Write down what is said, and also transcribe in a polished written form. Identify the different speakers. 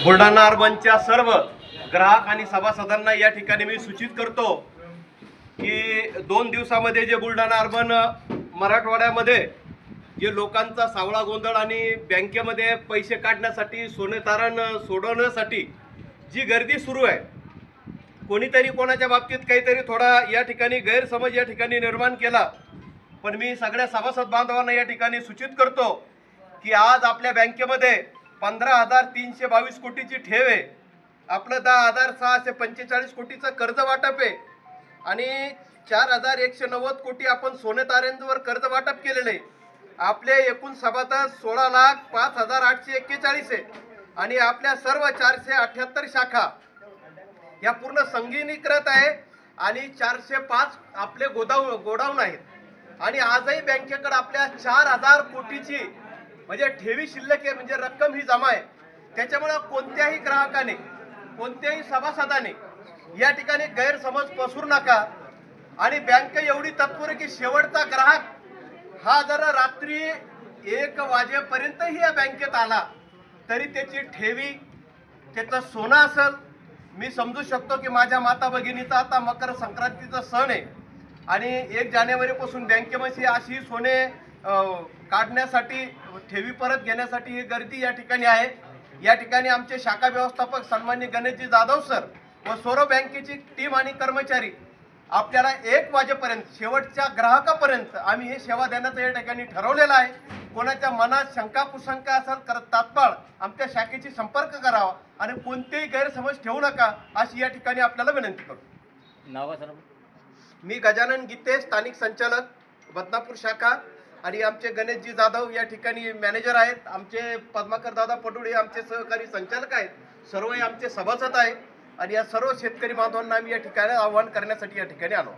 Speaker 1: बुलढाणा अर्बनच्या सर्व ग्राहक आणि सभासदांना या ठिकाणी मी सूचित करतो की 2 दिवसामध्ये जे बुलढाणा अर्बन मराठवाड्यामध्ये जे लोकांचा सावळा गोंधळ आणि बँकेमध्ये पैसे काढण्यासाठी सोने तारण सोडवण्यासाठी जी गर्दी सुरू आहे, कोणीतरी कोणाच्या बाबतीत काहीतरी थोडा या ठिकाणी गैरसमज या ठिकाणी निर्माण केला, पण मी सगळ्या सभासद बांधवांना या ठिकाणी सूचित करतो की आज आपल्या बँकेमध्ये 15,322 कोटीची ठेव आहे, आपलं 10,645 कोटीचं कर्ज वाटप आहे आणि 4,190 कोटी आपण सोने ताऱ्यांवर कर्ज वाटप केलेले आहे. आपले एकूण सभासद 16,05,841 आहे आणि आपल्या सर्व 478 शाखा या पूर्ण संगणकीकृत आहे आणि 405 आपले गोडाऊन आहेत आणि आजही बँकेकडे आपल्या 4,000 कोटीची म्हणजे ठेवी शिल्लक आहे, म्हणजे रक्कम ही जमा आहे. त्याच्यामुळे कोणत्याही ग्राहकाने कोणत्याही सभासदाने या ठिकाणी गैरसमज पसरू नका आणि बँक एवढी तत्पर की शेवटचा ग्राहक हा जर रात्री 1 वाजेपर्यंतही या बँकेत आला तरी त्याची ठेवी त्याचं सोनं असेल. मी समजू शकतो की माझ्या माता भगिनीचा आता मकर संक्रांतीचा सण आहे आणि 1 जानेवारीपासून बँकेमध्ये अशी सोने काढण्यासाठी ठेवी परत घेण्यासाठी ही गर्दी या ठिकाणी आहे. या ठिकाणी आमचे शाखा व्यवस्थापक सन्माननीय गणेशजी जाधव सर व सर्व बँकेची टीम आणि कर्मचारी आपल्याला 1 वाजेपर्यंत शेवटच्या ग्राहकापर्यंत आम्ही हे सेवा देण्याचं या ठिकाणी ठरवलेलं आहे. कोणाच्या मनात शंका कुशंका असेल तर तात्काळ आमच्या शाखेशी संपर्क करावा आणि कोणतेही गैरसमज ठेवू नका अशी या ठिकाणी आपल्याला विनंती करतो.
Speaker 2: नाव सर?
Speaker 1: मी गजानन गीते, स्थानिक संचालक बदनापूर शाखा आणि आमचे गणेशजी जाधव या ठिकाणी मॅनेजर आहेत. आमचे पद्माकर दादा पटोळे आमचे सहकारी संचालक आहेत. सर्व हे आमचे सभासद आहे आणि या सर्व शेतकरी बांधवांना आम्ही या ठिकाणी आवाहन करण्यासाठी या ठिकाणी आलो.